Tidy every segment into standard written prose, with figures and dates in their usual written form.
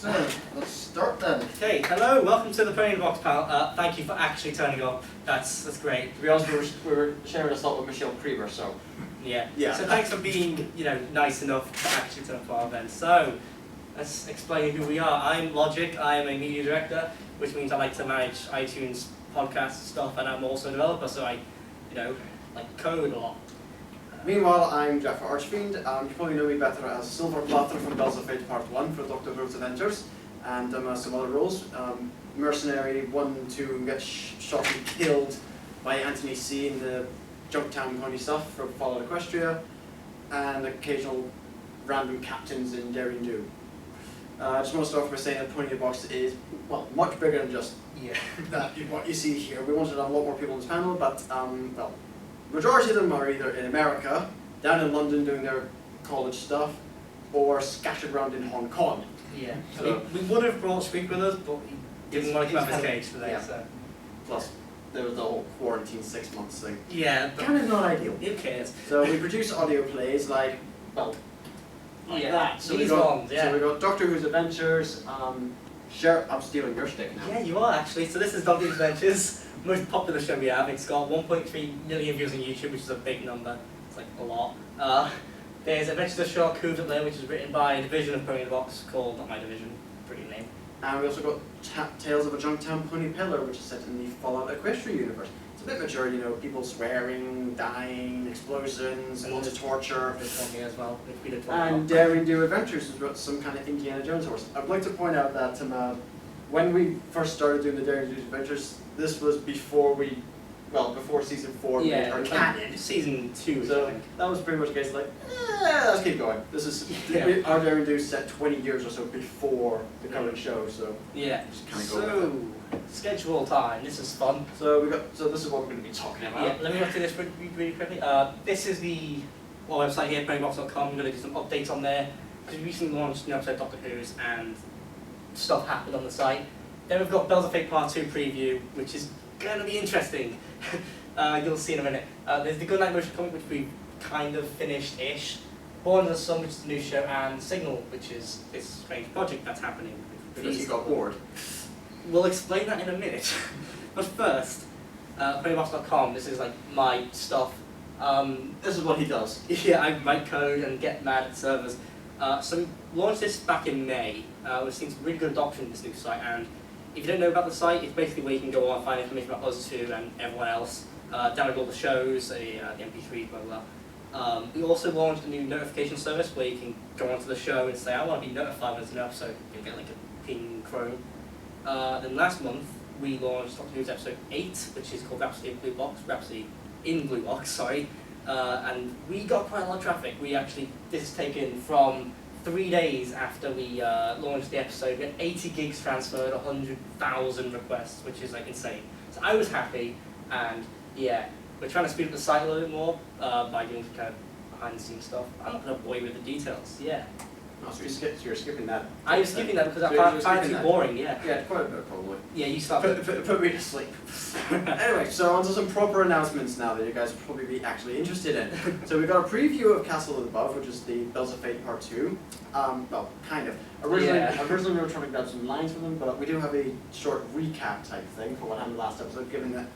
let's start then. Okay, hello, welcome to the Brony Box panel. Thank you for actually turning up. That's great. To be honest, we were sharing a slot with Michelle Creever, so. Yeah. Yeah. So thanks for being, nice enough to actually turn up for our event. So, let's explain who we are. I'm Logic. I am a media director, which means I like to manage iTunes podcast stuff, and I'm also a developer, so I, like code a lot. Meanwhile, I'm JaffaArchfiend. You probably know me better as Silver Platter from Bells of Fate Part 1 for Doctor Who's Adventures, and some other roles. Mercenary 1 to get shot and killed by Anthony C in the Junktown Pony stuff for Fallout Equestria, and occasional random captains in Daring Do. I just want to start off by saying that Pony Box is, well, much bigger than just what you see here. We wanted to have a lot more people on this panel, but, well, majority of them are either in America, down in London doing their college stuff, or scattered around in Hong Kong. Yeah. So we would have brought Squeak with us, but he didn't want to come out of his cage today, yeah. so. Plus, there was the whole quarantine 6 months thing. Yeah. Kind of not ideal. Who cares? So we produce audio plays like that. So these ones, yeah. So we got Doctor Who's Adventures, I'm stealing your stick now. Yeah, you are actually. So this is Doctor Who's Adventures, most popular show we have. It's got 1.3 million views on YouTube, which is a big number. It's like a lot. There's Adventures of Sherlock Holmes up there, which is written by a division of Pony Box called, not my division, pretty name. And we also got Tales of a Junktown Pony Pillar, which is set in the Fallout Equestria universe. It's a bit mature, people swearing, dying, explosions, lots of torture. This one here as well. And Daring Do Adventures has got some kind of Indiana Jones horse. I'd like to point out that when we first started doing the Daring Do Adventures, this was before season 4 made our canon. Season 2, so I think. that was pretty much the case, like, let's keep going. This is our Daring Do set 20 years or so before the current show, so yeah. Just kind of go with it. Schedule time. This is fun. So this is what we're going to be talking about. Yeah. Let me go through this really quickly. This is the website here, ponybox.com. I'm going to do some updates on there because we recently launched an episode of Doctor Who's and stuff happened on the site. Then we've got Bells of Fate Part 2 preview, which is going to be interesting. You'll see in a minute. There's the Goodnight Motion comic, which we've kind of finished-ish. Born of the Sun, which is the new show, and Signal, which is this strange project that's happening. Because you got bored. We'll explain that in a minute. But first, ponybox.com, this is like my stuff. This is what he does. Yeah, I write code and get mad at servers. So we launched this back in May. We've seen some really good adoption of this new site, and if you don't know about the site, it's basically where you can go on and find information about us two and everyone else. Download all the shows, the MP3s, blah blah. We also launched a new notification service where you can go onto the show and say, I want to be notified when there's an episode. You'll get like a ping Chrome. Then last month we launched Doctor Who's episode 8, which is called Rhapsody in Blue Box, sorry. And we got quite a lot of traffic. This is taken from 3 days after we launched the episode. We had 80 gigs transferred, 100,000 requests, which is like insane. So I was happy, and yeah, we're trying to speed up the site a little bit more by doing kind of behind the scenes stuff. I'm not going to bore you with the details, yeah. Oh, so you're skipping that. I was skipping that because I find it too boring, yeah. Yeah, quite a bit probably. Yeah, you start. Put me to sleep. Anyway, so on to some proper announcements now that you guys will probably be actually interested in. So we got a preview of Castle Above, which is the Bells of Fate Part 2. Well, kind of. Originally we were trying to grab some lines from them, but we do have a short recap type thing for what happened last episode, given that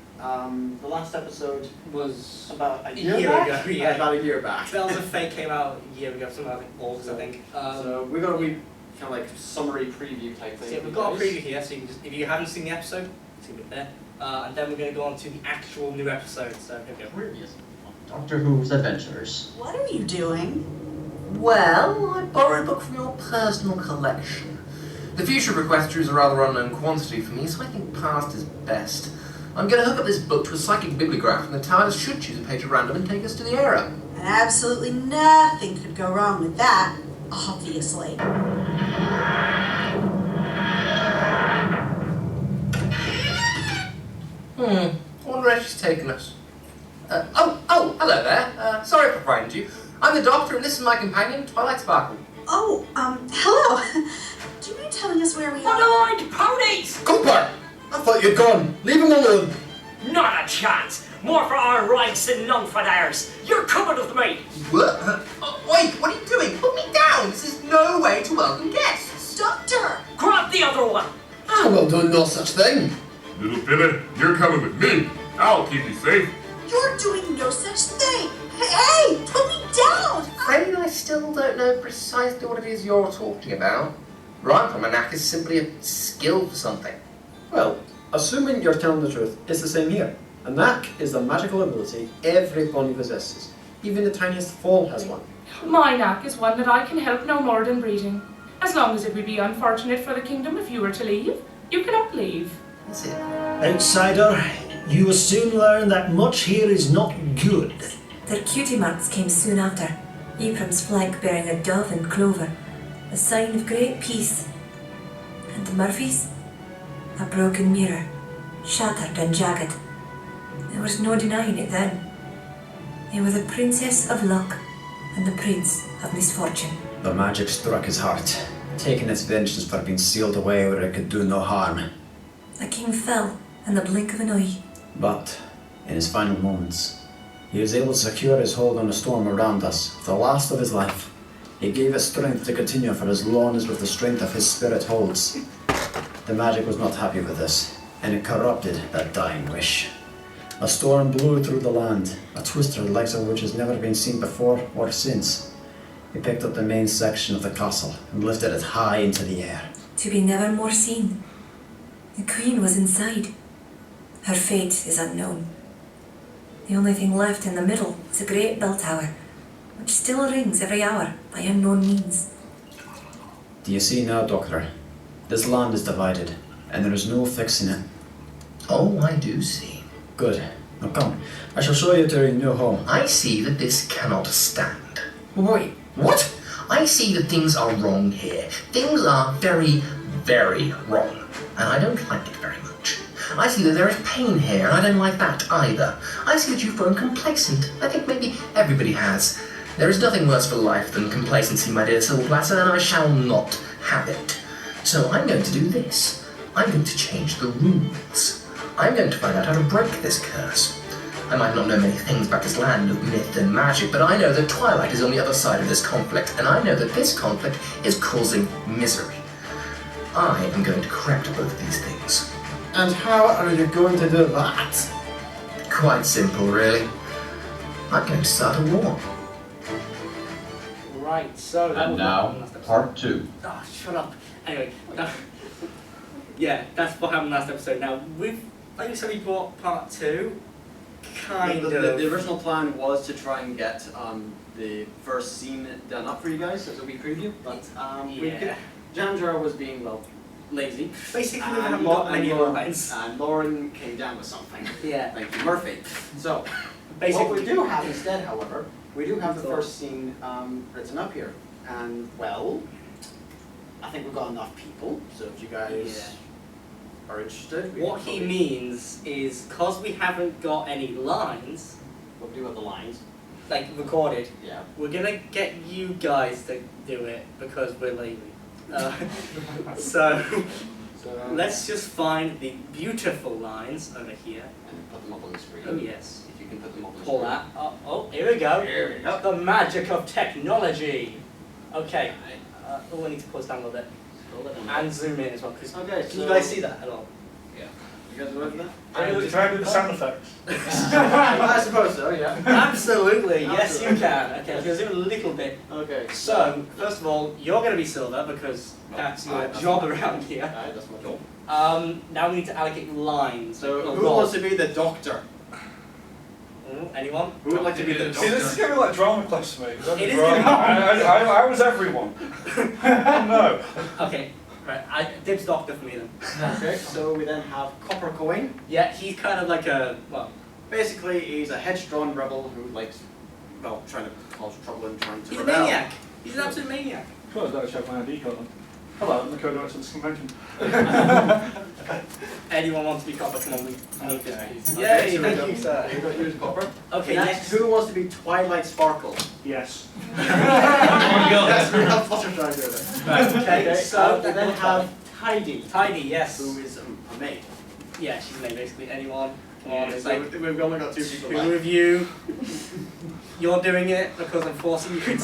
the last episode was about a year back? Ago, yeah. About a year back. Bells of Fate came out a year ago, something like August, I think. So we got a wee kind of like summary preview type thing. So yeah, we've got a preview here, so you can just, if you haven't seen the episode, see it there. And then we're going to go on to the actual new episode. So here we go. Previous Doctor Who's Adventures. What are you doing? Well, I borrowed a book from your personal collection. The future of Equestria is a rather unknown quantity for me, so I think past is best. I'm going to hook up this book to a psychic bibliograph, and the TARDIS should choose a page at random and take us to the era. Absolutely nothing could go wrong with that, obviously. I wonder where she's taken us. Hello there. Sorry for frightening you. I'm the Doctor, and this is my companion, Twilight Sparkle. Oh, hello. Do you mind telling us where we are? Unaligned ponies! Cooper! I thought you'd gone. Leave him alone. Not a chance. More for our rights than none for theirs. You're covered with me. What? Wait, what are you doing? Put me down. This is no way to welcome guests. Doctor! another one. I will do no such thing. Little Billy, you're coming with me. I'll keep you safe. You're doing no such thing. Hey, put me down. Afraid I still don't know precisely what it is you're talking about. Right, a knack is simply a skill for something. Well, assuming you're telling the truth, it's the same here. A knack is a magical ability every pony possesses. Even the tiniest foal has one. My knack is one that I can help no more than breeding. As long as it would be unfortunate for the kingdom if you were to leave, you cannot leave. Is it? Outsider, you will soon learn that much here is not good. Their cutie marks came soon after, Ephraim's flank bearing a dove and clover, a sign of great peace. And the Murphys? A broken mirror, shattered and jagged. There was no denying it then. They were the princess of luck and the prince of misfortune. The magic struck his heart, taking its vengeance for being sealed away where it could do no harm. The king fell in the blink of an eye. But, in his final moments, he was able to secure his hold on the storm around us for the last of his life. It gave it strength to continue for as long as with the strength of his spirit holds. The magic was not happy with this, and it corrupted that dying wish. A storm blew through the land, a twister the likes of which has never been seen before or since. He picked up the main section of the castle and lifted it high into the air. To be never more seen. The queen was inside. Her fate is unknown. The only thing left in the middle is a great bell tower, which still rings every hour by unknown means. Do you see now, Doctor? This land is divided, and there is no fixing it. Oh, I do see. Good. Now come, I shall show you to your new home. I see that this cannot stand. Wait, what? I see that things are wrong here. Things are very, very wrong. And I don't like it very much. I see that there is pain here, and I don't like that either. I see that you've grown complacent. I think maybe everybody has. There is nothing worse for life than complacency, my dear Silverplatter, and I shall not have it. So I'm going to do this. I'm going to change the rules. I'm going to find out how to break this curse. I might not know many things about this land of myth and magic, but I know that Twilight is on the other side of this conflict, and I know that this conflict is causing misery. I am going to correct both of these things. And how are you going to do that? Quite simple, really. I'm going to start a war. Right, so... that And was now, what happened last episode. part 2. Oh, shut up. Anyway, yeah, that's what happened last episode. Now, like you said, we brought part 2. The original plan was to try and get the first scene done up for you guys as a wee preview, but Jandra was being, well, lazy. Basically, we haven't got many lines. And Lauren came down with something. Yeah. Thank you, Murphy. So, Basically, what we do have instead, however, we do have the first scene written up here. And, well, I think we've got enough people, so if you guys are interested... What he means is, because we haven't got any lines... We'll do have the lines. Like, recorded. Yeah. We're gonna get you guys to do it, because we're lazy. So, let's just find the beautiful lines over here. And put them up on the screen. Oh yes. If you can put them up on the Pull screen. that. Oh, here we go. Here we go. The magic of technology. Okay. Oh, I need to pause down a little bit. And zoom in as well, because can you guys see that at all? Yeah. You guys ready for that? Try to do the sound effects. I suppose so, yeah. Absolutely, yes you can. Okay, I'm going to zoom a little bit. Okay. So, first of all, you're going to be Silver because that's your job around here. Alright, that's my job. Now we need to allocate lines. So, who wants to be the doctor? Anyone? Who would like to be the See, doctor? this is going to be like drama class for me. It is I was everyone. No. Okay, right. Dibs Doctor for me then. Okay, so we then have Copper Coin. Yeah, he's kind of like a, well... Basically, he's a headstrong rebel who likes, well, trying to cause trouble and trying to He's a rebel. maniac. He's an absolute maniac. Sure, I've got to check my ID card then. Hello, I'm the co-director of this convention. Anyone wants to be Copper? Come on, we need this piece. Yay, Yay, thank thank you, you, sir. You got yours, Copper. Okay, next, who wants to be Twilight Sparkle? Yes. Yes, we have Potter trying to do it. Right, okay, so we then have Tidy. Tidy, yes. Who is a maid. Yeah, she's a maid, basically. Anyone Come on, it's like, We've only got 2 people who left. of you, you're doing it because I'm forcing you to.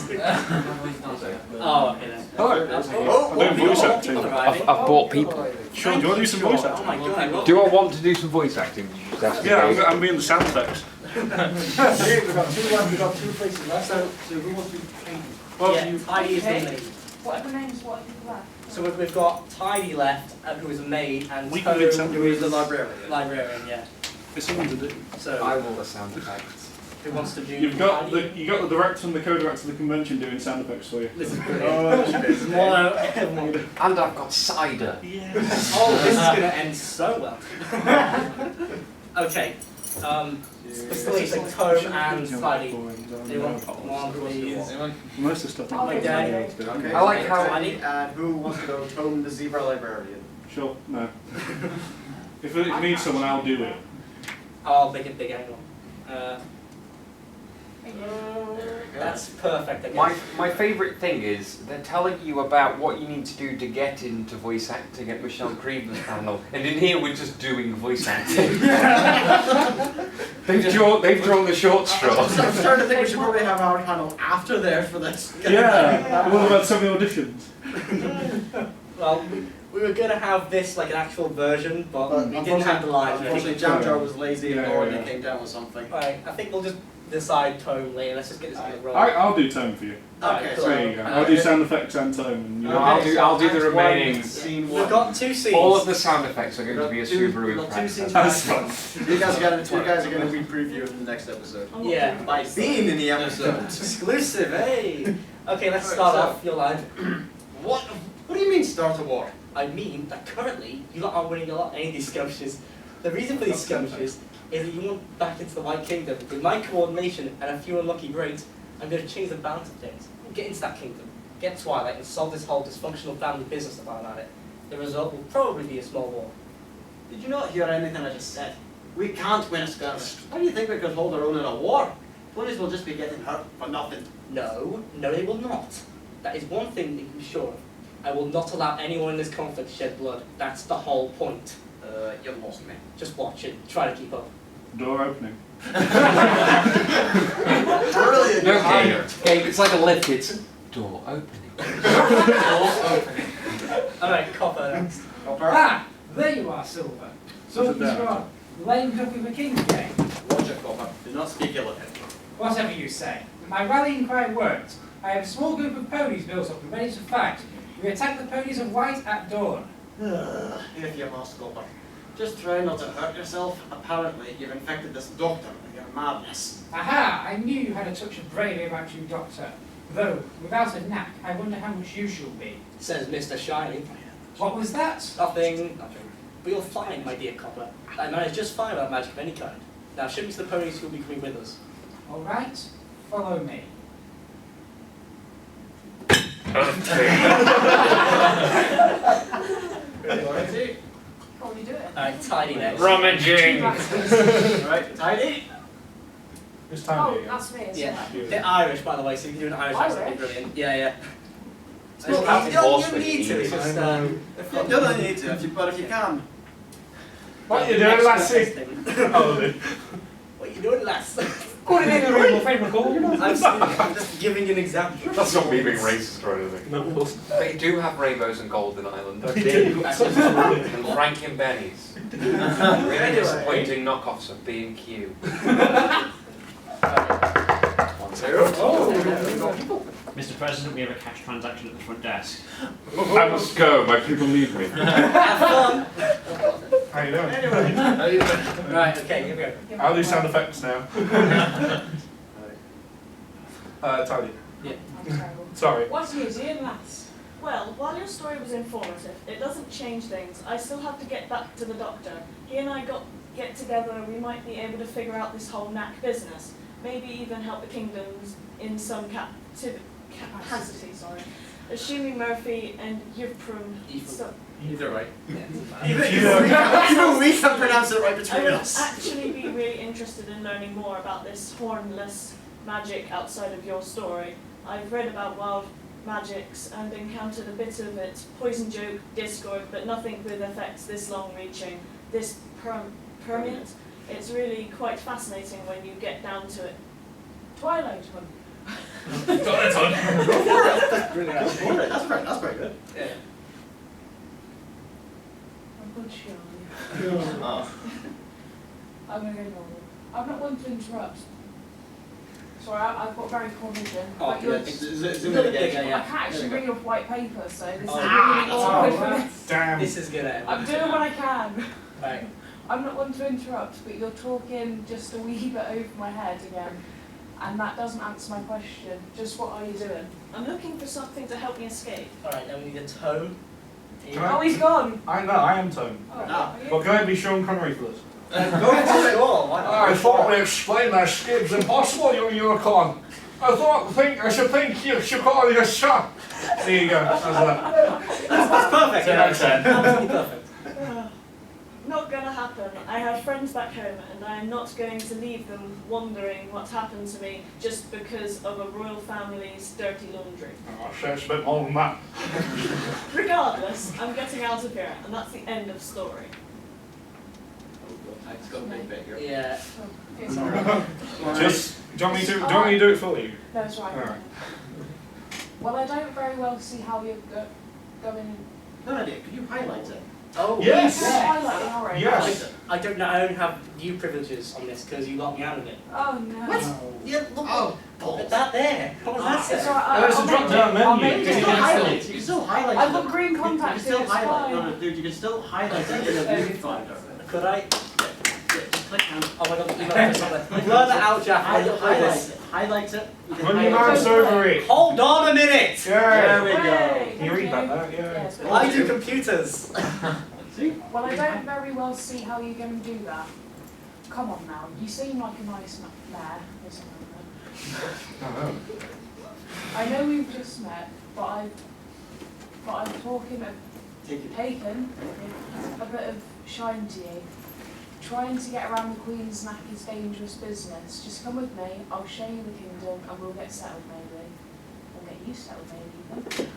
Oh, okay then. Oh, I'm doing voice acting. I've bought people. Sure, do you want to do some voice acting? Oh my god. Do I want to do some voice acting? Yeah, I'm being the sound effects. We've got 2 left, we've got 2 places left. So who wants to be trained? Well, Yeah, Tidy is the maid. What are the names? What are people left? So we've got Tidy left, who is a maid, and We can Toad, get some- who is The the librarian. librarian, yeah. It's something to do. So, I will the sound effects. who wants to do You've got Tidy? the director and the co-director of the convention doing sound effects for you. This is brilliant. Oh, This is more everyone. And I've got cider. Oh, this is going to end so well. Okay. Let's take Tome and Tidy. Anyone? Come on, please. Most of the stuff Oh my I'm God. able to do. Okay. I like how- Tidy, and who wants to go Tome the Zebra Librarian? Sure, no. If it needs someone, I'll do it. I'll make it big angle. That's perfect, I guess. My favourite thing is they're telling you about what you need to do to get into voice acting at Michelle Creever's panel, and in here we're just doing voice acting. they've drawn the short straw. I'm starting to think we should probably have our panel after there for this. Yeah, we'll have had so many auditions. Well, we were going to have this like an actual version, but we didn't have the lines. Unfortunately, Jam Jar was lazy and Yeah, already yeah. came down with something. Right, I think we'll just decide Tome later. Let's just get this thing rolling. I'll do tone for you. Okay, cool. There you go. I'll do sound effects and tone. And you No, I'll do the Act remaining. one, Scene We've 1. got 2 scenes. All of the sound effects are going to be a Subaru We've got 2 impress. scenes. That's fun. You guys are going to be previewing the next episode. Yeah. By being in the episode. Exclusive, hey! Okay, let's Alright, start so- off your line. What do you mean start a war? I mean that currently you lot aren't winning a lot any of these skirmishes. The reason for these skirmishes is that you want back into the White Kingdom. With my coordination and a few unlucky brains, I'm going to change the balance of things. Get into that kingdom, get Twilight, and solve this whole dysfunctional family business about it. The result will probably be a small war. Did you not hear anything I just said? We can't win a skirmish. How do you think we could hold our own in a war? Ponies will just be getting hurt for nothing. No, they will not. That is one thing that you can be sure of. I will not allow anyone in this conflict to shed blood. That's the whole point. You lost me. Just watch it. Try to keep up. Door opening. Brilliant. No, Gabe, it's like a lift. It's door opening. Alright, Copper next. Ah, there you are, Silver. So Sit down. you are lame duck of a king's game. Roger, Copper. Do not speak ill of him. Whatever you say. My rallying cry worked. I have a small group of ponies built up and ready to fight. We attack the ponies of white at dawn. If you must, Copper. Just try not to hurt yourself. Apparently, you've infected this doctor with your madness. Aha! I knew you had a touch of bravery about you, Doctor. Though, without a knack, I wonder how much use you'll be. Says Mr. Shiny. What was that? Nothing. But you'll find, my dear Copper, that I managed just fine without magic of any kind. Now ship me to the ponies who will be coming with us. Alright, follow me. What are we doing? Alright, Tidy next. Rummaging. Right, Tidy? It's time Oh, to go. that's me. It's Yeah. Yeah. They're Irish, by the way, so if you can do an Irish accent, that'd be Irish? brilliant. Yeah, yeah. It's Well, not you don't horse need to, it's with just, You don't need to, but if you can. What you doing, lassie? What are you doing, lass? Put it in the room, friend McCall. I'm just giving an example. That's not me being racist or anything. No. They do have rainbows and gold in Ireland. They do, actually. And Frankenbennies. Really disappointing knockoffs of B&Q. 1-0. Mr. President, we have a cash transaction at the front desk. I must go, my people need me. Have fun! How you doing? Right, okay, here we go. I'll do sound effects now. Tidy. Yeah. Sorry. What are you doing, lads? Well, while your story was informative, it doesn't change things. I still have to get back to the doctor. He and I get together and we might be able to figure out this whole knack business. Maybe even help the kingdoms in some capacity, Assuming Murphy and Yvprum... Either right. Yeah. Even we can pronounce it right I between would us. actually be really interested in learning more about this hornless magic outside of your story. I've read about wild magics and encountered a bit of it, poison joke, discord, but nothing with effects this long-reaching, this permanent. It's really quite fascinating when you get down to it. Twilight Hunt. That's brilliant. That's very good. Yeah. I'm good, Sean. Oh. I'm going to go normal. I'm not one to interrupt. Sorry, I've got very poor vision. Oh, but you're yeah. Zoom in again, yeah. I can't actually bring up white paper, so this is Oh. really awkward for me. Damn. This is gonna. I'm doing what I can. Right. I'm not one to interrupt, but you're talking just a wee bit over my head again. And that doesn't answer my question. Just what are you doing? I'm looking for something to help me escape. Alright, now we need a tone. Oh, he's gone. I know, I am Tone. Oh, are you? But can I be Sean Connery for this? Go for it all. Why not? I thought we explained that escape's impossible, you unicorn. I should think you should call your shot. There you go. How's that? That's perfect. 10 out of 10. Absolutely perfect. Not gonna happen. I have friends back home and I am not going to leave them wondering what happened to me just because of a royal family's dirty laundry. Oh, it's a bit more than that. Regardless, I'm getting out of here and that's the end of story. It's got a big bit here. Yeah. Oh, it's alright. Just, do you want me to do it for you? No, it's right. Alright. Well, I don't very well see how you're going. No idea. Could you highlight it? Oh, Yes! Highlight an orange. Yes! I don't know. I don't have view privileges on this because you locked me out of it. Oh no. What? Yeah, look at that there. What was that It's say? alright. There's a drop-down I'll menu. make You it. can still highlight. You can still highlight. I've it. got green You can contacts. still It's highlight. fine. No, dude. You can still highlight it in a viewfinder. Could I? Just click on. Oh my god, the email is something. Learn that out, Jaff. Highlight it. Highlight it. You can Run your highlight mouse it. over it. Hold on a minute. Yeah. There we go. Hey, Can you read that now? Yeah. Yes, but I do computers. well, I don't very well see how you're going to do that. Come on now. You seem like a nice man. Oh, I know we've just met, but I'm talking of taken a bit of shine to you. Trying to get around the Queen's neck is dangerous business. Just come with me, I'll show you the kingdom and we'll get settled maybe. We'll get you settled maybe even.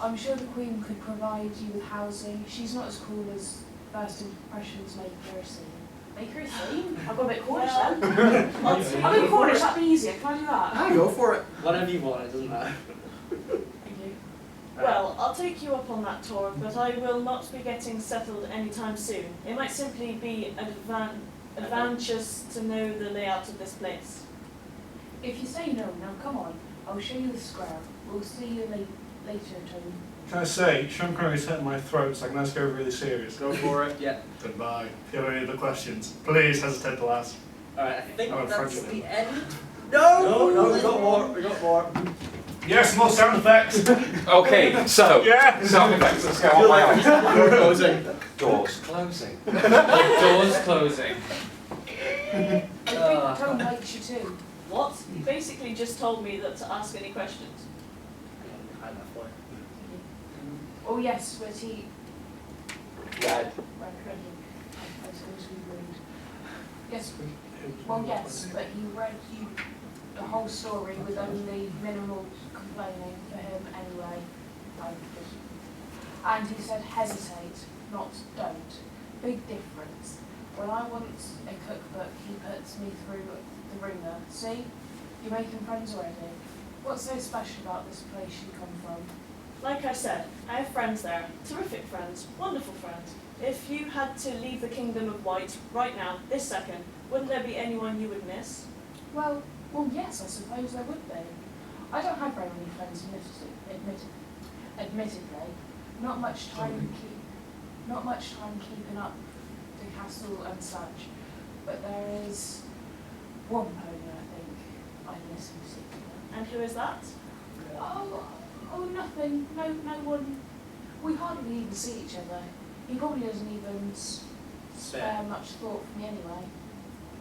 I'm sure the Queen could provide you with housing. She's not as cool as first impressions make her seem. Make her seem? I've got a bit Cornish then. I'm in Cornish, that'd be easier. Can I do that? Ah, go for it. Whatever you want, it doesn't matter. Thank you. Well, I'll take you up on that tour, but I will not be getting settled anytime soon. It might simply be advantageous to know the layout of this place. If you say no, now come on. I'll show you the square. We'll see you later, Tony. Can I say, Sean Connery's hit my throat, so I can let's go really serious. Go for it. Yeah. Goodbye. If you have any other questions, please hesitate to ask. Alright, I think I'm a that's Frenchman. the end. No! No, we got more. We got more. Yes, more sound effects. Okay, so Yeah. sound effects. Let's go on my own. Door closing. Doors closing. Doors closing. I think Tony likes you too. What? You basically just told me that to ask any questions. Oh yes, but he... Dad. I suppose we would. Yes, well yes, but he read you the whole story with only minimal complaining for him anyway. And he said hesitate, not don't. Big difference. When I want a cookbook, he puts me through the ringer. See? You're making friends already. What's so special about this place you come from? Like I said, I have friends there. Terrific friends. Wonderful friends. If you had to leave the Kingdom of White right now, this second, wouldn't there be anyone you would miss? Well, yes, I suppose there would be. I don't have very many friends, admittedly. Not much time keeping up the castle and such. But there is one pony I think I miss in particular. And who is that? Oh, nothing. No one. We hardly even see each other. He probably doesn't even spare much thought for me anyway.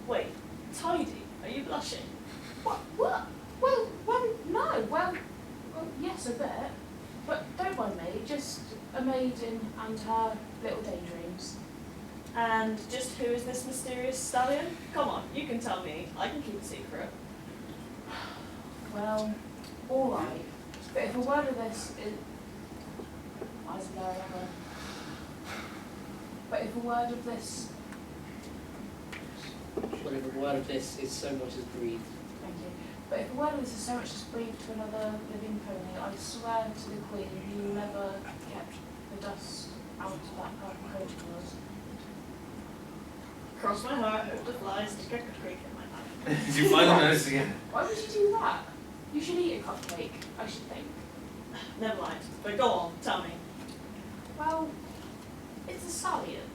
Wait, Tidy? Are you blushing? What? Well, no. Well, yes, a bit. But don't mind me. Just a maiden and her little daydreams. And just who is this mysterious stallion? Come on, you can tell me. I can keep a secret. Well, all right. But if a word of this is... I don't know. But if a word of this... But if a word of this is so much as breathed. Thank you. But if a word of this is so much as breathed to another living pony, I swear to the Queen you will never get the dust out of that purple coat of yours. Cross my heart, hope the flies, stick a creek in my mouth. Did you find the nose again? Why would you do that? You should eat a cupcake, I should think. Never mind. But go on, tell me. Well, it's a stallion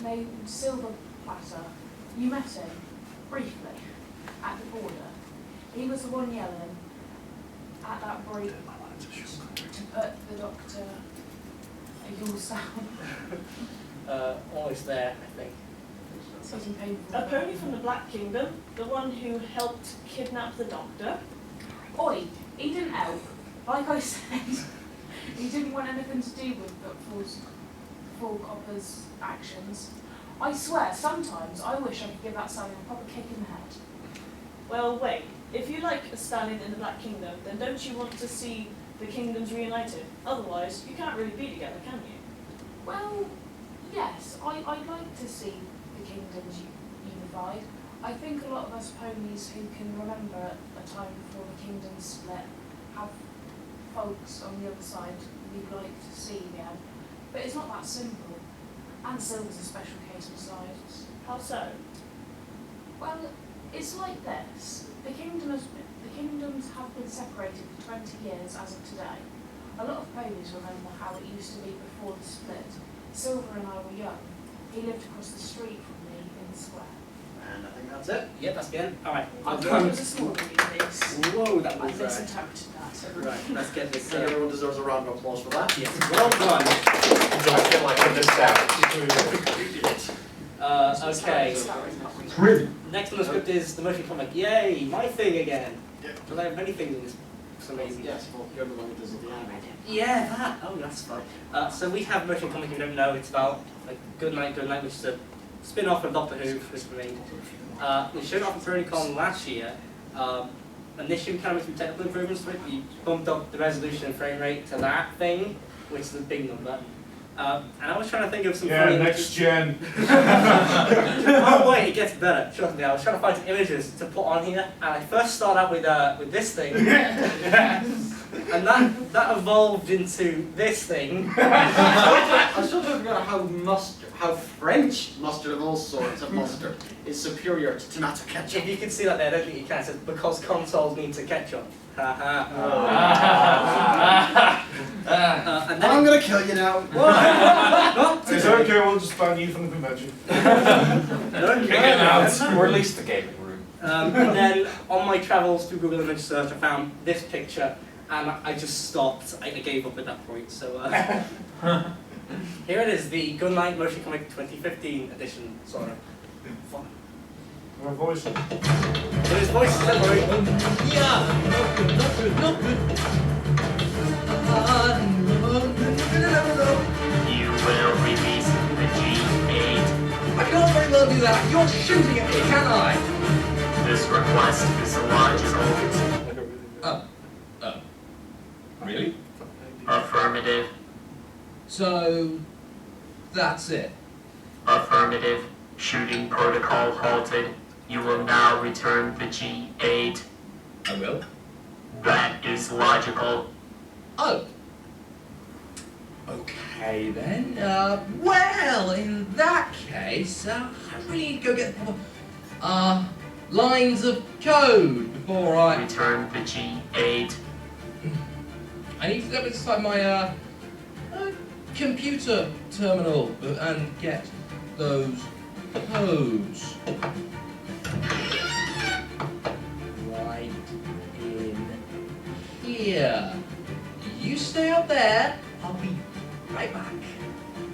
named Silver Platter. You met him, briefly, at the border. He was the one yelling at that break to put the doctor a yaw sound. Almost there, I think. It's getting painful. A pony from the Black Kingdom, the one who helped kidnap the doctor. Oi, he didn't help. Like I said, he didn't want anything to do with Full Copper's actions. I swear, sometimes I wish I could give that stallion a proper kick in the head. Well, wait. If you like a stallion in the Black Kingdom, then don't you want to see the kingdoms reunited? Otherwise, you can't really be together, can you? Well, yes, I'd like to see the kingdoms unified. I think a lot of us ponies who can remember a time before the kingdoms split have folks on the other side we'd like to see again. But it's not that simple. And Silver's a special case besides. How so? Well, it's like this. The kingdoms have been separated for 20 years as of today. A lot of ponies remember how it used to be before the split. Silver and I were young. He lived across the street from me in the square. And I think that's it. Yep, that's the end. Alright. It was a small review piece. Whoa, that I was misinterpreted that. Right, let's get this. I think everyone deserves a round of applause for that. Yes, well done. Do I feel like I missed out? Okay. Brilliant. Next on the script is the motion comic. Yay, my thing again. Yeah. Because I have many things in this for some reason. Yes, well, you're the one who does it. Yeah, that. Oh, that's fun. So we have motion comic. If you don't know, it's about like Good Night, which is a spin-off of Doctor Who, which for me. We showed it off at BronyCon last year. Initially, we kind of made some technical improvements to it. We bumped up the resolution and frame rate to that thing, which is a big number. And I was trying to think of some funny next gen. Oh wait, it gets better. Trust me, I was trying to find some images to put on here, and I first started out with this thing, and that evolved into this thing. I'm still talking about how French mustard of all sorts of mustard is superior to tomato ketchup. If you can see that there, I don't think you can. It says because consoles need to ketchup. And then I'm gonna kill you now. It's okay, we'll just ban you from the convention. Kick out, or at least the gaming room. And then on my travels through Google image search, I found this picture, and I just stopped. I gave up at that point. So here it is, the Good Night Motion Comic 2015 edition, sort of. Fun. My voice. His voice, don't worry. Yeah, not good. You will release the G8. I can't very well do that. You're shooting at me, can I? This request is illogical. Really? Affirmative. So, that's it. Affirmative. Shooting protocol halted. You will now return the G8. I will. That is logical. Oh. Okay then. Well, in that case, I really need to go get the proper lines of code before I return the G8. I need to go inside my computer terminal and get those codes. Right in here. You stay up there. I'll be right back.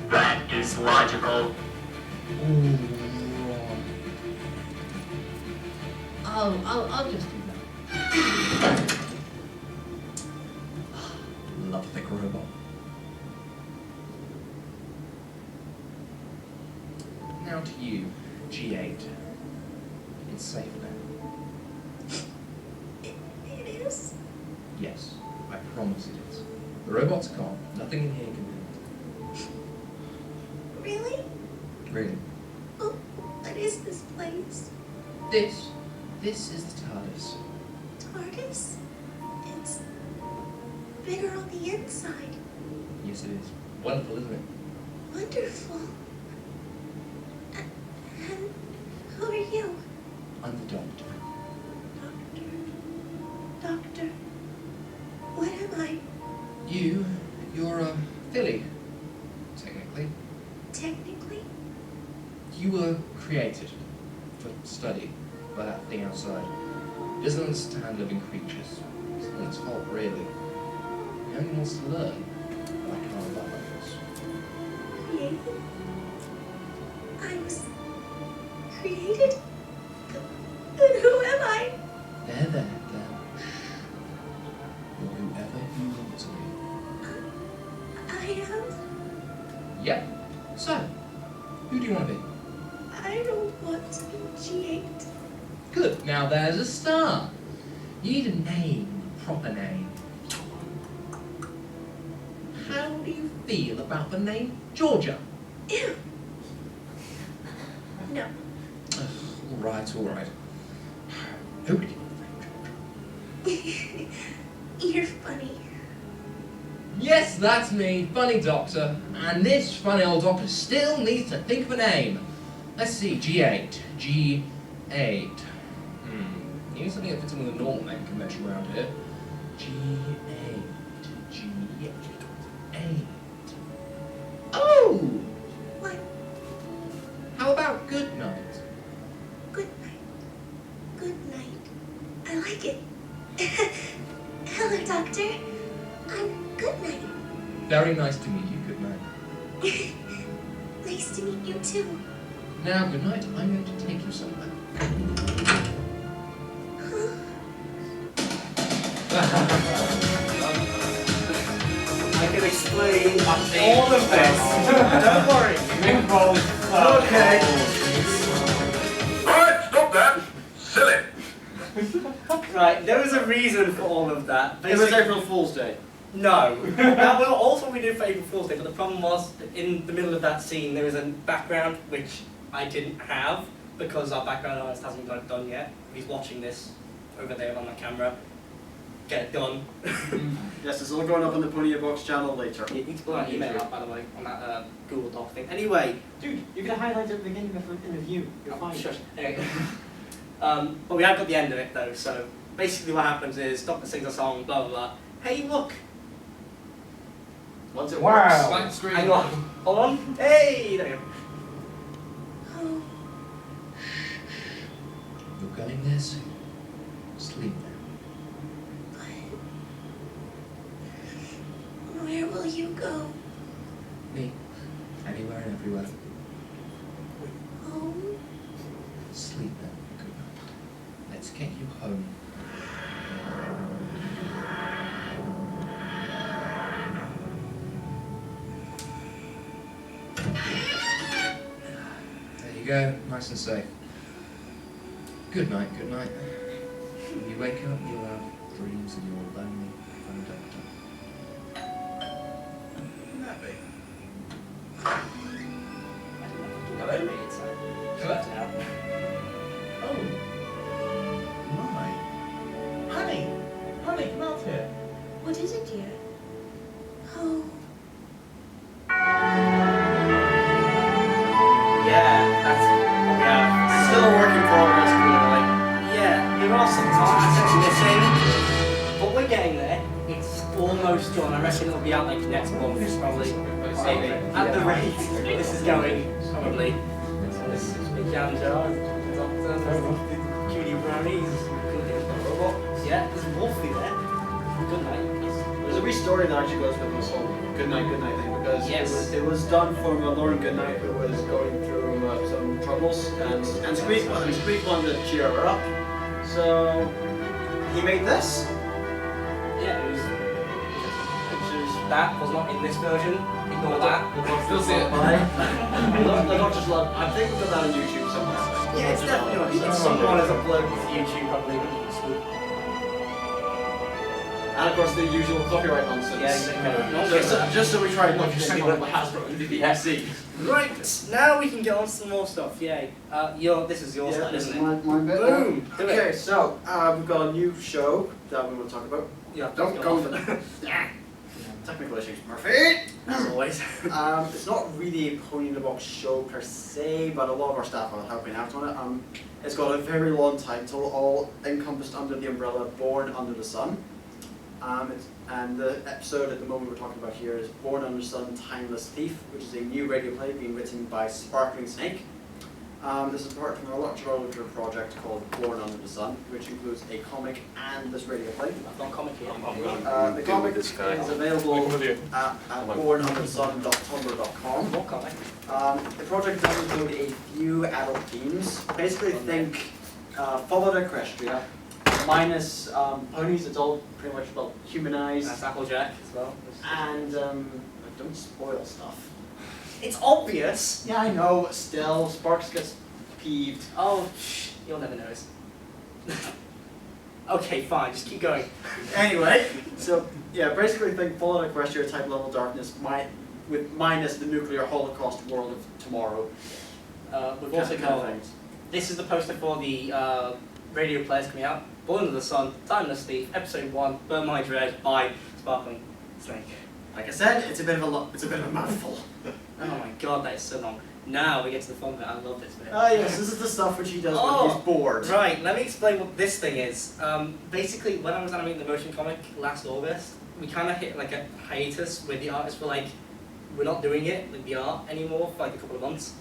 That is logical. I'll just do that. Love the thick robot. Now to you, G8. It's safe now. It is? Yes, I promise it is. The robot's gone. Nothing in here can do it. Really? Really? Oh, what is this place? This is the TARDIS. TARDIS? It's bigger on the inside. Yes, it is. Wonderful, isn't it? Wonderful. And who are you? I'm the Doctor. Doctor. What am I? You're a filly, technically. Technically? You were created for study by that thing outside. It doesn't understand living creatures. It's not its fault, really. It only wants to learn. But I can't allow this. Created? I was created? Then who am I? There. You're whoever you want to be. I am? Yep. So, who do you want to be? I don't want to be G8. Good. Now there's a start. You need a name, a proper name. How do you feel about the name Georgia? Ew. No. All right. Who did you? You're funny. Yes, that's me, funny doctor. And this funny old doctor still needs to think of a name. Let's see, G8. G8. You need something that fits in with a normal name convention around here. G8. G8. Oh! What? How about good night? Good night. Good night. I like it. Hello, Doctor. I'm Good Night. Very nice to meet you, good night. Nice to meet you too. Now, good night, I'm going to take you somewhere. I can explain all of this. Don't worry. Okay. Right, stop that! Silly! Right, there was a reason for all of that. It was April Fool's Day. No. That was also we did for April Fool's Day, but the problem was that in the middle of that scene there was a background which I didn't have because our background artist hasn't got it done yet. He's watching this over there on the camera. Get it done. Yes, it's all going up on the PIAB Box channel later. You need to put that email out, by the way, on that Google Doc thing. Anyway. Dude, you're going to highlight at the beginning of the review. You're fine. Shush. Anyway. But we have got the end of it though, so basically what happens is Doctor sings a song, blah blah blah. Hey, look! Once it Wow. works. Hang on. Hold on. Hey! There you go. Oh, You're going there soon. Sleep now. where will you go? Me. Anywhere and everywhere. Home? Sleep now. Good night. Let's get you home. There you go, nice and safe. Good night, good night. When you wake up, you'll have dreams of your lonely phone doctor. That big. Hello? Hello? Oh. My. Honey, come out here. What is it, dear? Oh, Yeah, that's Still a work in progress, clearly. Yeah, there are some parts that's missing, but we're getting there. It's almost done. I reckon it'll be out like next month, probably. Maybe. At the rate this is going, probably. This is Big Jam Jar, Doctor, Judy Brownies, yeah, there's Wolfie there. Good night. There's a wee story that actually goes with this whole good night thing because Yes. it was done for Lauren Goodnight who was going through some troubles and Squeak wanted to cheer her up. So he made this. Yeah, it was pictures. That was not in this version. Ignore that. You'll see it. The Doctor's Love. I think we've got that on YouTube somewhere. Yeah, it's definitely on. Someone has uploaded it to YouTube probably. And of course the usual copyright nonsense. Yeah, exactly. Just so we try not to Single single Hasbro and BBC. Right, now we can get on to some more stuff. Yay. This is your slide, this isn't is it? my bit. Boom. Do it. Okay, so we've got a new show that we want to talk about. Yeah, Don't go for that. Technical issues, Murphy. As always. It's not really a Pony in the Box show per se, but a lot of our staff are helping out on it. It's got a very long title, all encompassed under the umbrella Born Under the Sun. And the episode at the moment we're talking about here is Born Under the Sun, Timeless Thief, which is a new radio play being written by Sparkling Snake. This is part of a larger project called Born Under the Sun, which includes a comic and this radio play. I've got a comic here. The comic is available at bornunderthesun.tumblr.com. What comic? The project does include a few adult themes. Basically think Followed Equestria, minus ponies, it's all pretty much well humanized. That's Applejack as well. And don't spoil stuff. It's obvious. Yeah, I know, but still, Sparks gets peeved. Oh, shh, you'll never notice. Okay, fine, just keep going. Anyway, so yeah, basically think Fallout Equestria type level darkness with minus the nuclear holocaust world of tomorrow. We've also got, this is the poster for the radio players coming out. Born Under the Sun, Timeless Thief, Episode 1, Burn My Dread by Sparkling Snake. Like I said, it's a bit of a mouthful. Oh my god, that is so long. Now we get to the fun bit. I love this bit. Yes, this is the stuff which he does when he's bored. Right, let me explain what this thing is. Basically, when I was animating the motion comic last August, we kind of hit like a hiatus where the artists were like, we're not doing it, like the art anymore for like a couple of months.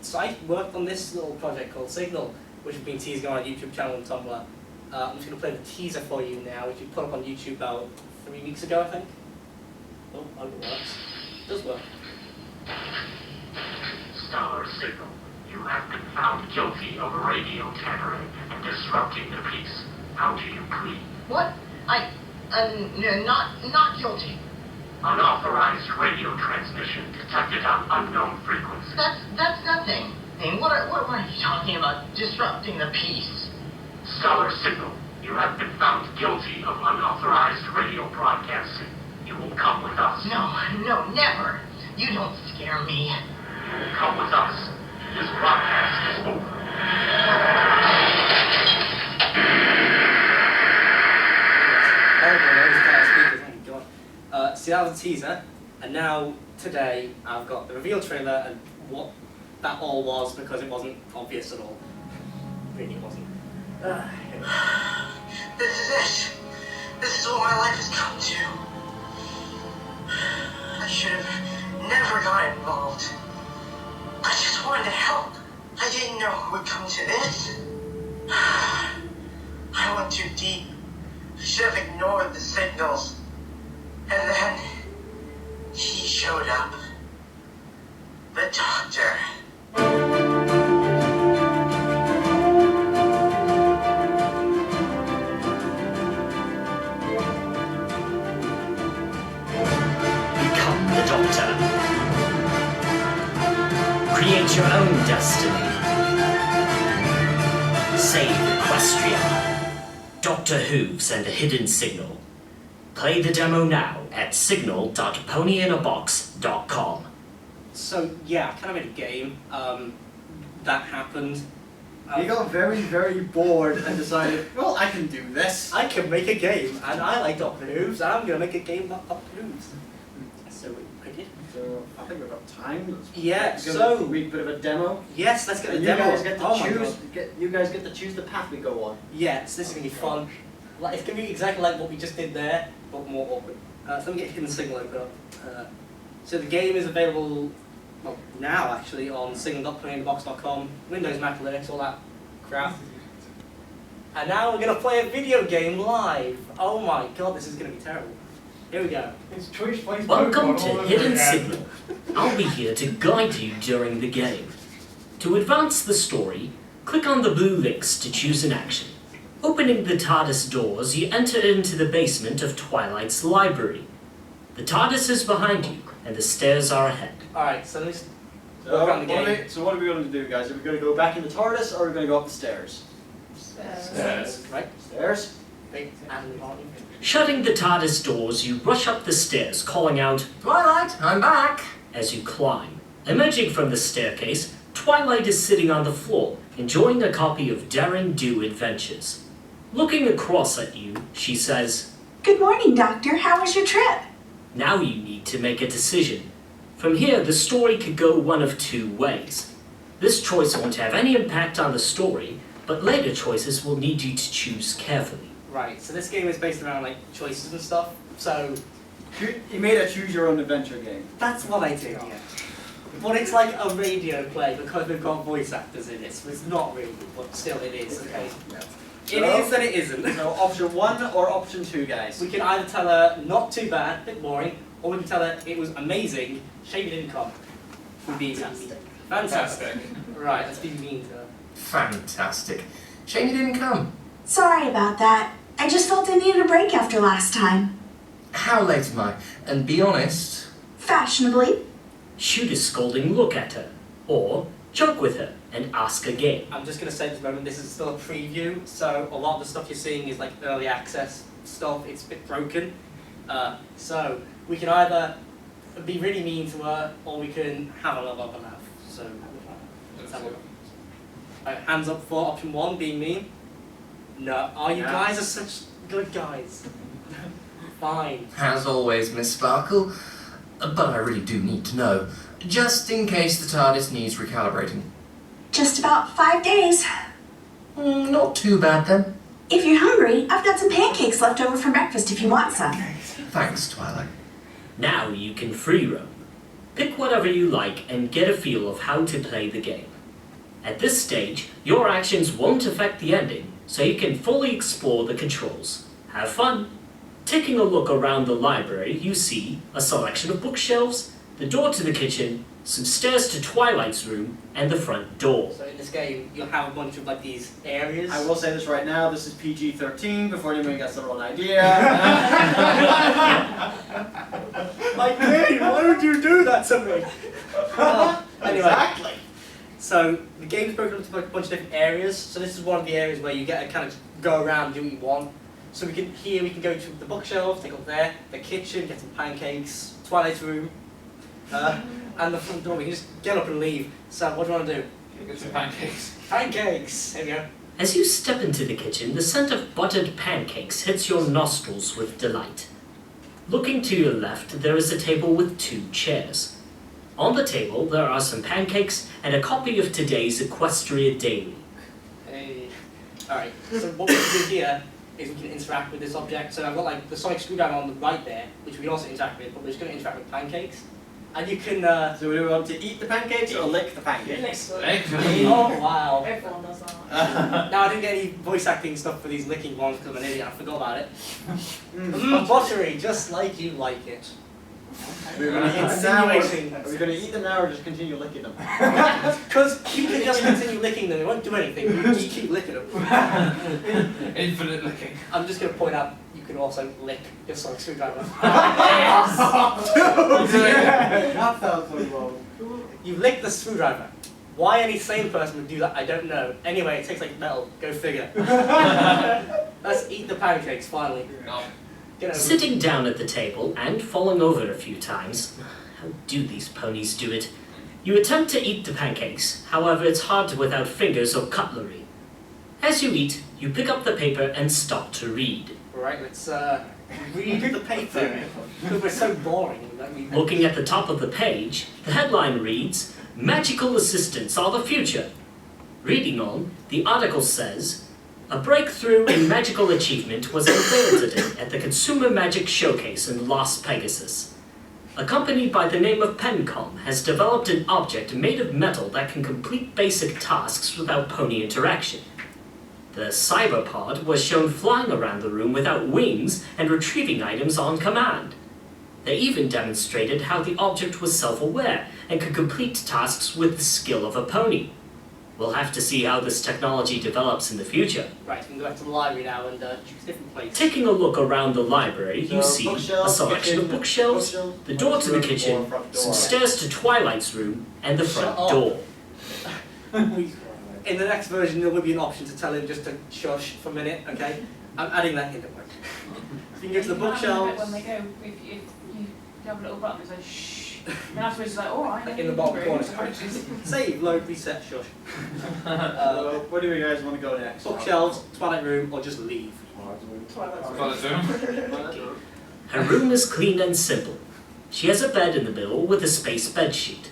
So I worked on this little project called Signal, which has been teasing on our YouTube channel and Tumblr. I'm just going to play the teaser for you now, which we put up on YouTube about 3 weeks ago, I think. Oh, I hope it works. It does work. Stellar Signal, you have been found guilty of radio tampering and disrupting the peace. How do you plead? What? No, not guilty. Unauthorized radio transmission detected on unknown frequencies. That's nothing. I mean, what are you talking about? Disrupting the peace? Stellar Signal, you have been found guilty of unauthorized radio broadcasting. You will come with us. No, never. You don't scare me. You will come with us. This broadcast is over. See, that was a teaser, and now today I've got the reveal trailer and what that all was, because it wasn't obvious at all. Really, it wasn't. This is it. This is what my life has come to. I should have never got involved. I just wanted to help. I didn't know it would come to this. I went too deep. I should have ignored the signals. And then he showed up. The doctor. Become the Doctor. Create your own destiny. Save Equestria. Doctor Who send a hidden signal. Play the demo now at signal.ponyin.a box.com. So yeah, I kind of made a game. That happened. He got very, very bored and decided, well, I can do this. I can make a game, and I like Doctor Who's, and I'm going to make a game about Doctor Who's. So I did. So I think we've got time. Yeah, Let's so... a bit of a demo. Yes, let's get And the demo. You guys get to Oh my choose. God. You guys get to choose the path we go on. Yeah, so this is going to be fun. Like, it's going to be exactly like what we just did there, but more awkward. So let me get Hidden Signal open up. So the game is available, well, now actually, on signal.ponyin.a.box.com, Windows, Mac, Linux, all that crap. And now we're going to play a video game live. Oh my god, this is going to be terrible. Here we go. It's Twitch plays Welcome Pokemon to all over Hidden again. Signal. I'll be here to guide you during the game. To advance the story, click on the blue links to choose an action. Opening the TARDIS doors, you enter into the basement of Twilight's library. The TARDIS is behind you, and the stairs are ahead. Alright, so let's So walk around the game. what are we going to do, guys? Are we going to go back in the TARDIS, or are we going to go up the stairs? Stairs. Right? Stairs. Shutting the TARDIS doors, you rush up the stairs, calling out, Twilight, I'm back! As you climb. Emerging from the staircase, Twilight is sitting on the floor, enjoying a copy of Daring Do Adventures. Looking across at you, she says, Good morning, Doctor. How was your trip? Now you need to make a decision. From here, the story could go one of two ways. This choice won't have any impact on the story, but later choices will need you to choose carefully. Right, so this game is based around like choices and stuff, so... You made a choose your own adventure game. That's what I did, yeah. But it's like a radio play because we've got voice actors in it, so it's not really, but still it is, okay? Yeah. It is and it isn't. So option 1 or option 2, guys? We can either tell her not too bad, a bit boring, or we can tell her it was amazing, shame you didn't come. Would be fantastic. Fantastic. Right, let's be mean to her. Fantastic. Shame you didn't come. Sorry about that. I just felt I needed a break after last time. How late am I? And be honest. Fashionably. Shoot a scolding look at her, or joke with her and ask again. I'm just going to say at this moment, this is still a preview, so a lot of the stuff you're seeing is like early access stuff, it's a bit broken. So we can either be really mean to her, or we can have a love of a laugh. So let's have a look. Hands up for option 1, being mean. No, you guys are such good guys. Fine. As always, Miss Sparkle. But I really do need to know, just in case the TARDIS needs recalibrating. Just about 5 days. Not too bad then. If you're hungry, I've got some pancakes left over for breakfast if you want some. Thanks, Twilight. Now you can free roam. Pick whatever you like and get a feel of how to play the game. At this stage, your actions won't affect the ending, so you can fully explore the controls. Have fun! Taking a look around the library, you see a selection of bookshelves, the door to the kitchen, some stairs to Twilight's room, and the front door. So in this game, you'll have a bunch of like these areas. I will say this right now, this is PG-13, before anyone gets the wrong idea. Like, hey, why would you do that to me? Anyway. Exactly. So the game's broken up into a bunch of different areas. So this is one of the areas where you get to kind of go around and do what you want. So we can go to the bookshelf, take up there, the kitchen, get some pancakes, Twilight's room, and the front door. We can just get up and leave. So what do you want to do? Get some pancakes. Pancakes! There we go. As you step into the kitchen, the scent of buttered pancakes hits your nostrils with delight. Looking to your left, there is a table with 2 chairs. On the table, there are some pancakes and a copy of today's Equestria Daily. Hey. Alright, so what we can do here is we can interact with this object. So I've got like the sonic screwdriver on the right there, which we can also interact with, but we're just going to interact with pancakes. And you can... So do we want to eat the pancakes or lick the pancakes? Lick. Oh, wow. Everyone does that. Now, I didn't get any voice acting stuff for these licking ones because I'm an idiot, I forgot about it. Buttery, just like you like it. We're going to eat them now, are we going to eat them now or just continue licking them? Because you can just continue licking them, it won't do anything, you can just keep licking them. Infinite licking. I'm just going to point out, you can also lick your sonic screwdriver. That sounds so low. You lick the screwdriver. Why any sane person would do that, I don't know. Anyway, it tastes like metal, go figure. Let's eat the pancakes, finally. Sitting down at the table and falling over a few times, how do these ponies do it? You attempt to eat the pancakes, however it's hard without fingers or cutlery. As you eat, you pick up the paper and start to read. Right, let's read the paper, because we're so boring. Looking at the top of the page, the headline reads, "Magical assistants are the future." Reading on, the article says, "A breakthrough in magical achievement was unveiled today at the Consumer Magic Showcase in Las Pegasus. A company by the name of Pencom has developed an object made of metal that can complete basic tasks without pony interaction. The cyberpod was shown flying around the room without wings and retrieving items on command. They even demonstrated how the object was self-aware and could complete tasks with the skill of a pony. We'll have to see how this technology develops in the future." Right, we can go back to the library now and choose different places. Taking a look around the library, you see a selection of bookshelves, the door to the kitchen, some stairs to Twilight's room, and the front door. In the next version, there will be an option to tell him just to shush for a minute, okay? I'm adding that in, don't worry. So you can go to the bookshelves. When they go, if you have a little button that says shh, then afterwards it's like, alright. Like in the bottom corner. Save, load, reset, shush. Where do you guys want to go next? Bookshelves, toilet room, or just leave. Toilet room. Her room is clean and simple. She has a bed in the middle with a space bedsheet.